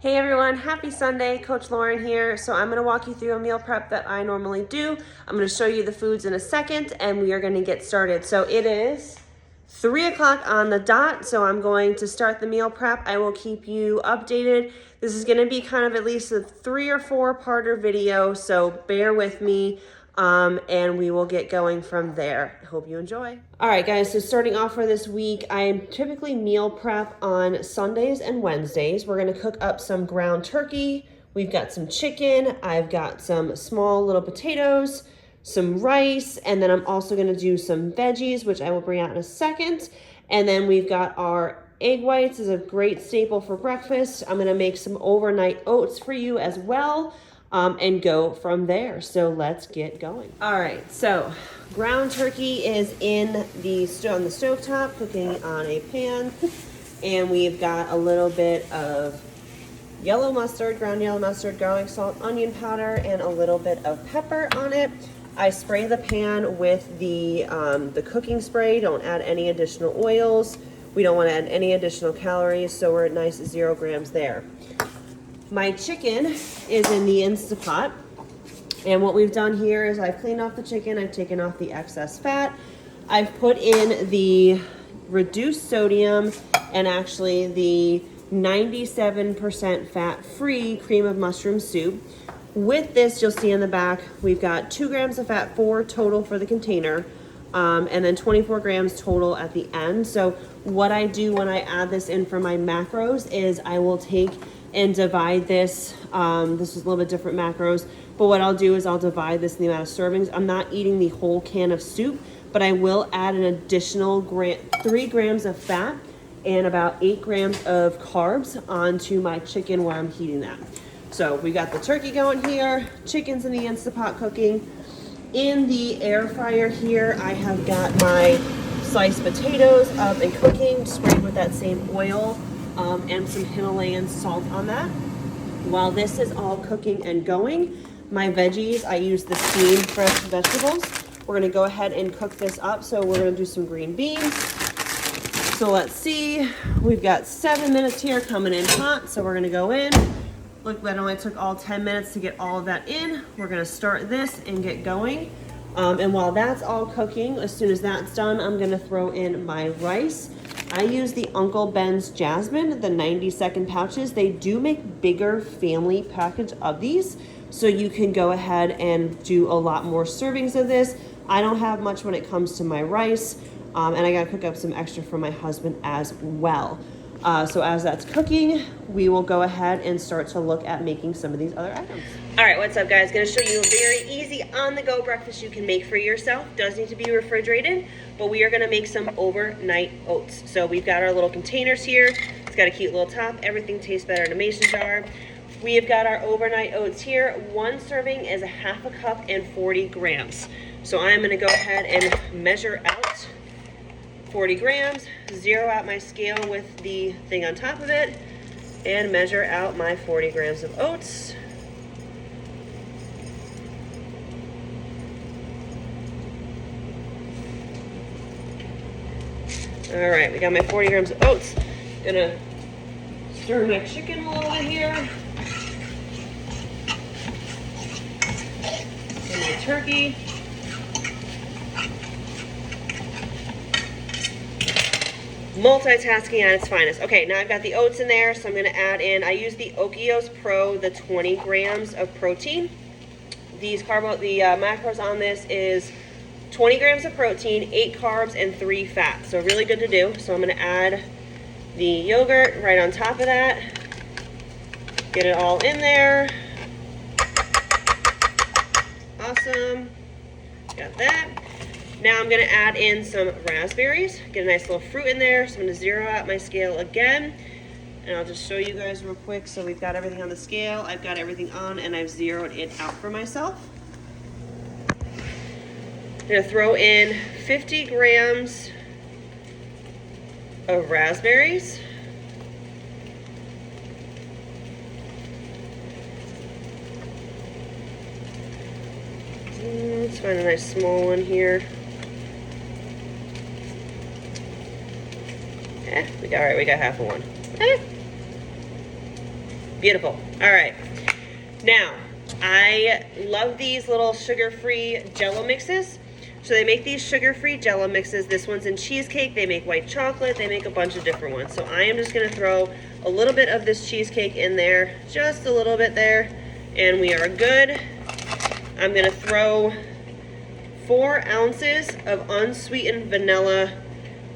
Hey everyone, happy Sunday. Coach Lauren here. So I'm going to walk you through a meal prep that I normally do. I'm going to show you the foods in a second and we are going to get started. So it is 3 o'clock on the dot. So I'm going to start the meal prep. I will keep you updated. This is going to be kind of at least a 3 or 4 parter video. So bear with me. And we will get going from there. I hope you enjoy. All right, guys, so starting off for this week, I typically meal prep on Sundays and Wednesdays. We're gonna cook up some ground turkey. We've got some chicken. I've got some small little potatoes, some rice, and then I'm also gonna do some veggies, which I will bring out in a second. And then we've got our egg whites is a great staple for breakfast. I'm gonna make some overnight oats for you as well. And go from there. So let's get going. All right, so ground turkey is on the stovetop, cooking on a pan, and we've got a little bit of yellow mustard, ground yellow mustard, garlic, salt, onion powder, and a little bit of pepper on it. I spray the pan with the cooking spray. Don't add any additional oils. We don't want to add any additional calories, so we're at nice 0 grams there. My chicken is in the Instapot, and what we've done here is I've cleaned off the chicken, I've taken off the excess fat, I've put in the reduced sodium and actually the 97% fat-free cream of mushroom soup. With this, you'll see in the back, we've got 2 grams of fat, 4 total for the container, and then 24 grams total at the end. So what I do when I add this in for my macros is I will take and divide this. This is a little bit different macros, but what I'll do is I'll divide this in the amount of servings. I'm not eating the whole can of soup, but I will add an additional 3 grams of fat and about 8 grams of carbs onto my chicken where I'm heating that. So we got the turkey going here, chicken's in the Instapot cooking. In the air fryer here, I have got my sliced potatoes up and cooking, sprayed with that same oil. And some Himalayan salt on that. While this is all cooking and going, my veggies, I use the steamed fresh vegetables. We're gonna go ahead and cook this up. So we're gonna do some green beans. So let's see, we've got 7 minutes here coming in hot. So we're gonna go in. Look, that only took all 10 minutes to get all of that in. We're gonna start this and get going. And while that's all cooking, as soon as that's done, I'm gonna throw in my rice. I use the Uncle Ben's Jasmine, the 90-second pouches. They do make bigger family package of these, so you can go ahead and do a lot more servings of this. I don't have much when it comes to my rice, and I gotta cook up some extra for my husband as well. So as that's cooking, we will go ahead and start to look at making some of these other items. All right, what's up guys? Gonna show you a very easy on-the-go breakfast you can make for yourself. Does need to be refrigerated, but we are gonna make some overnight oats. So we've got our little containers here. It's got a cute little top. Everything tastes better in a mason jar. We have got our overnight oats here. 1 serving is a 1/2 cup and 40 grams. So I'm gonna go ahead and measure out 40 grams, zero out my scale with the thing on top of it, and measure out my 40 grams of oats. All right, we got my 40 grams of oats. Gonna stir my chicken a little bit here. And my turkey. Multitasking at its finest. Okay, now I've got the oats in there, so I'm gonna add in, I use the Okios Pro, the 20 grams of protein. The macros on this is 20 grams of protein, 8 carbs, and 3 fat. So really good to do. So I'm gonna add the yogurt right on top of that. Get it all in there. Awesome, got that. Now I'm gonna add in some raspberries, get a nice little fruit in there. So I'm gonna zero out my scale again. And I'll just show you guys real quick. So we've got everything on the scale, I've got everything on, and I've zeroed it out for myself. I'm gonna throw in 50 grams of raspberries. Let's find a nice small one here. We got 1/2 of one. Beautiful. All right. Now, I love these little sugar-free Jell-O mixes. So they make these sugar-free Jell-O mixes. This one's in cheesecake. They make white chocolate. They make a bunch of different ones. So I am just going to throw a little bit of this cheesecake in there, just a little bit there, and we are good. I'm going to throw 4 ounces of unsweetened vanilla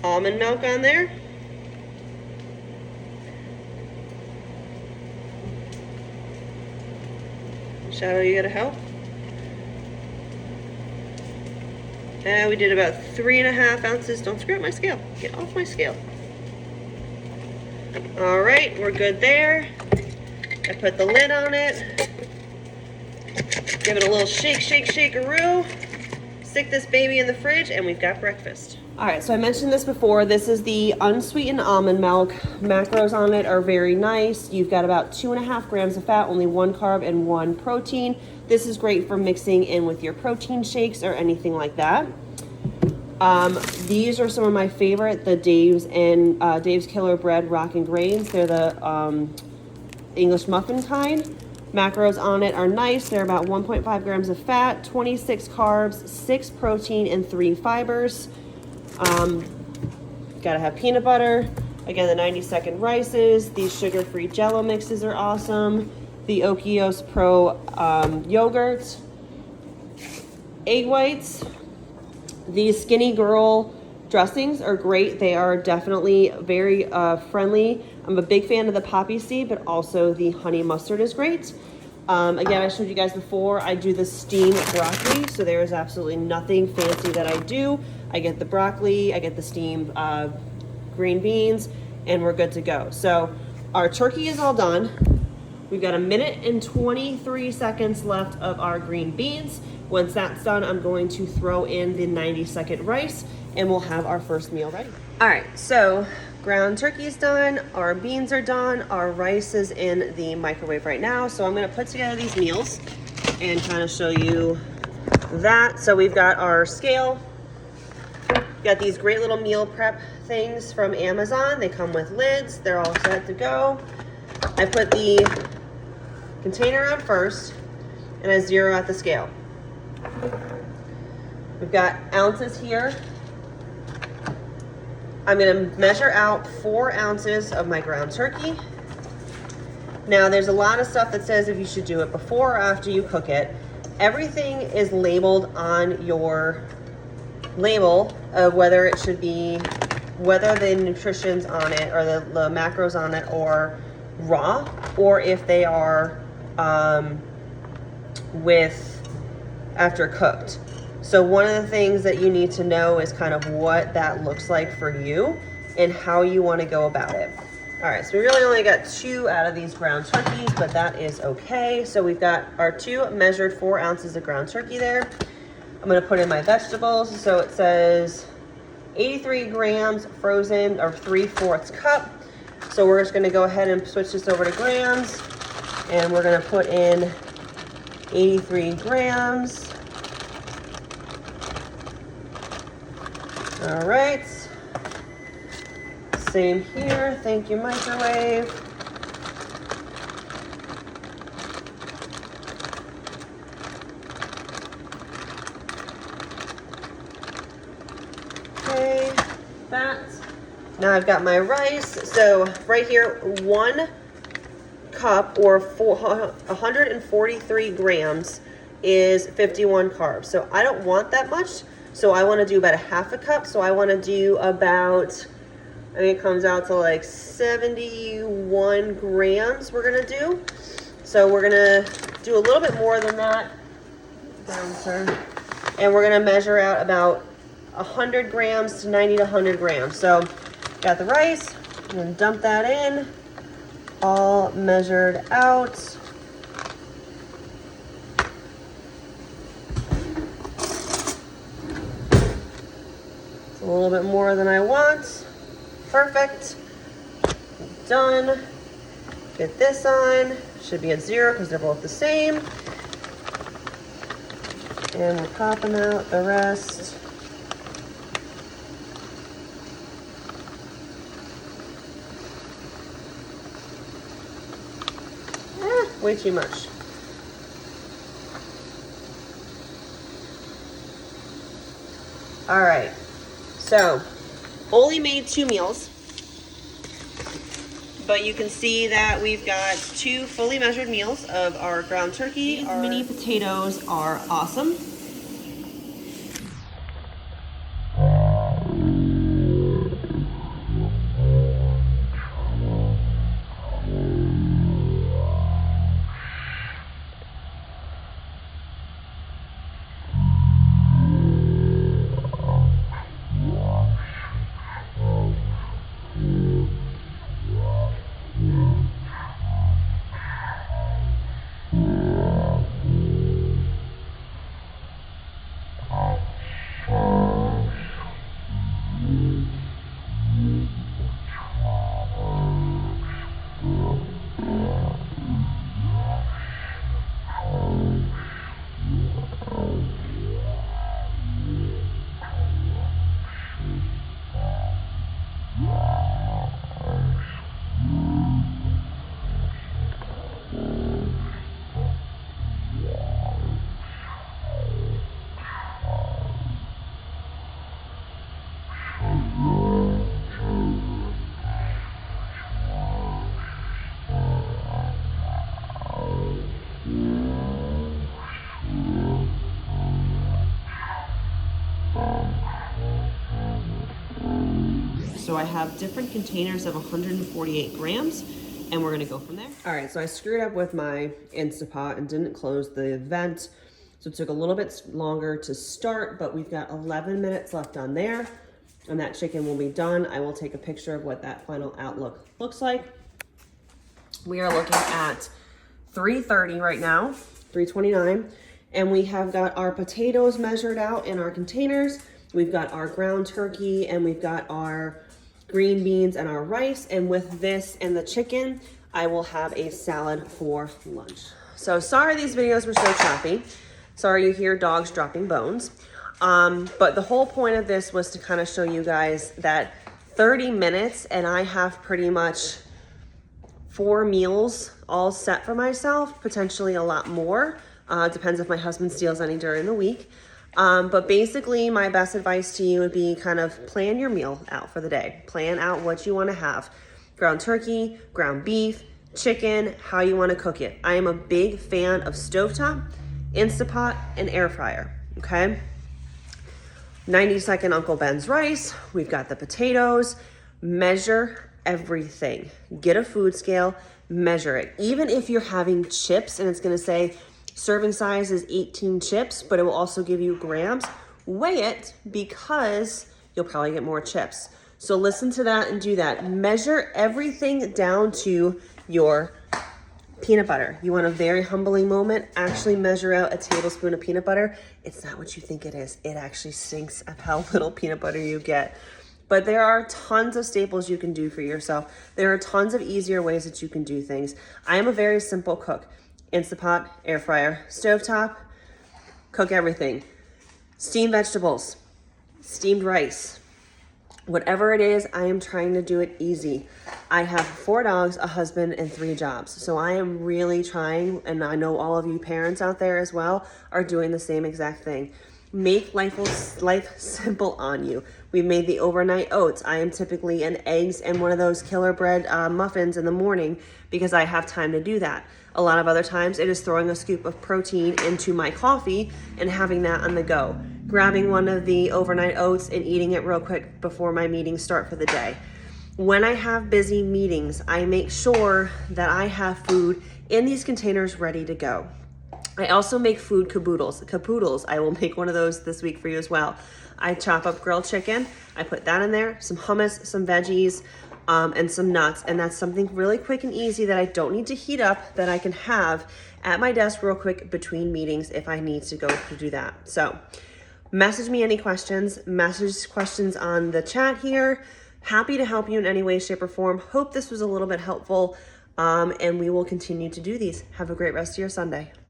almond milk on there. Shadow, you gotta help? And we did about 3.5 ounces. Don't screw up my scale. Get off my scale. All right, we're good there. I put the lid on it. Give it a little shake, shake, shake-a-roo. Stick this baby in the fridge, and we've got breakfast. All right, so I mentioned this before. This is the unsweetened almond milk. Macros on it are very nice. You've got about 2.5 grams of fat, only 1 carb and 1 protein. This is great for mixing in with your protein shakes or anything like that. These are some of my favorite, the Dave's and Dave's Killer Bread Rockin' Grains. They're the English muffin kind. Macros on it are nice. They're about 1.5 grams of fat, 26 carbs, 6 protein, and 3 fibers. Gotta have peanut butter. Again, the 90-second rices. These sugar-free Jell-O mixes are awesome. The Okios Pro yogurt. Egg whites. These Skinny Girl dressings are great. They are definitely very friendly. I'm a big fan of the poppy seed, but also the honey mustard is great. Again, I showed you guys before, I do the steamed broccoli, so there is absolutely nothing fancy that I do. I get the broccoli, I get the steamed green beans, and we're good to go. So our turkey is all done. We've got 1 minute and 23 seconds left of our green beans. Once that's done, I'm going to throw in the 90-second rice, and we'll have our first meal ready. All right, so ground turkey is done, our beans are done, our rice is in the microwave right now. So I'm gonna put together these meals and kind of show you that. So we've got our scale, got these great little meal prep things from Amazon. They come with lids, they're all set to go. I put the container on first and I zero out the scale. We've got ounces here. I'm gonna measure out 4 ounces of my ground turkey. Now there's a lot of stuff that says if you should do it before or after you cook it. Everything is labeled on your label of whether it should be, whether the nutrition's on it or the macros on it or raw, or if they are with after cooked. So one of the things that you need to know is kind of what that looks like for you and how you want to go about it. All right, so we really only got 2 out of these ground turkeys, but that is okay. So we've got our 2 measured 4 ounces of ground turkey there. I'm gonna put in my vegetables. So it says 83 grams frozen, or 3/4 cup. So we're just gonna go ahead and switch this over to grams, and we're gonna put in 83 grams. All right, same here. Thank you, microwave. Okay, that. Now I've got my rice. So right here, 1 cup or 143 grams is 51 carbs. So I don't want that much. So I want to do about 1/2 cup. So I want to do about, I think it comes out to like 71 grams we're going to do. So we're going to do a little bit more than that. Down, sir. And we're going to measure out about 100 grams to 90 to 100 grams. So got the rice, I'm going to dump that in, all measured out. A little bit more than I want. Perfect. Done. Get this on. Should be at 0 because they're both the same. And we're popping out the rest. way too much. All right, so only made 2 meals, but you can see that we've got 2 fully measured meals of our ground turkey. These mini potatoes are awesome. So I have different containers of 148 grams, and we're gonna go from there. All right, so I screwed up with my Instapot and didn't close the vent. So it took a little bit longer to start, but we've got 11 minutes left on there, and that chicken will be done. I will take a picture of what that final outlook looks like. We are looking at 3:30 right now, 3:29, and we have got our potatoes measured out in our containers. We've got our ground turkey, and we've got our green beans and our rice. And with this and the chicken, I will have a salad for lunch. So sorry these videos were so choppy. Sorry you hear dogs dropping bones. But the whole point of this was to kind of show you guys that 30 minutes and I have pretty much 4 meals all set for myself, potentially a lot more. Depends if my husband steals any during the week. But basically my best advice to you would be kind of plan your meal out for the day. Plan out what you want to have. Ground turkey, ground beef, chicken, how you want to cook it. I am a big fan of stovetop, Instapot, and air fryer, okay? 90-second Uncle Ben's rice. We've got the potatoes. Measure everything. Get a food scale, measure it. Even if you're having chips and it's going to say serving size is 18 chips, but it will also give you grams, weigh it because you'll probably get more chips. So listen to that and do that. Measure everything down to your peanut butter. You want a very humbling moment? Actually measure out a tablespoon of peanut butter. It's not what you think it is. It actually stinks of how little peanut butter you get. But there are tons of staples you can do for yourself. There are tons of easier ways that you can do things. I am a very simple cook. Instapot, air fryer, stovetop, cook everything. Steamed vegetables, steamed rice, whatever it is, I am trying to do it easy. I have 4 dogs, a husband, and 3 jobs. So I am really trying, and I know all of you parents out there as well are doing the same exact thing. Make life simple on you. We've made the overnight oats. I am typically an eggs and one of those killer bread muffins in the morning because I have time to do that. A lot of other times it is throwing a scoop of protein into my coffee and having that on the go. Grabbing one of the overnight oats and eating it real quick before my meetings start for the day. When I have busy meetings, I make sure that I have food in these containers ready to go. I also make food caboodles. I will make one of those this week for you as well. I chop up grilled chicken. I put that in there, some hummus, some veggies, and some nuts. And that's something really quick and easy that I don't need to heat up, that I can have at my desk real quick between meetings if I need to go to do that. So message me any questions, message questions on the chat here. Happy to help you in any way, shape, or form. Hope this was a little bit helpful, and we will continue to do these. Have a great rest of your Sunday.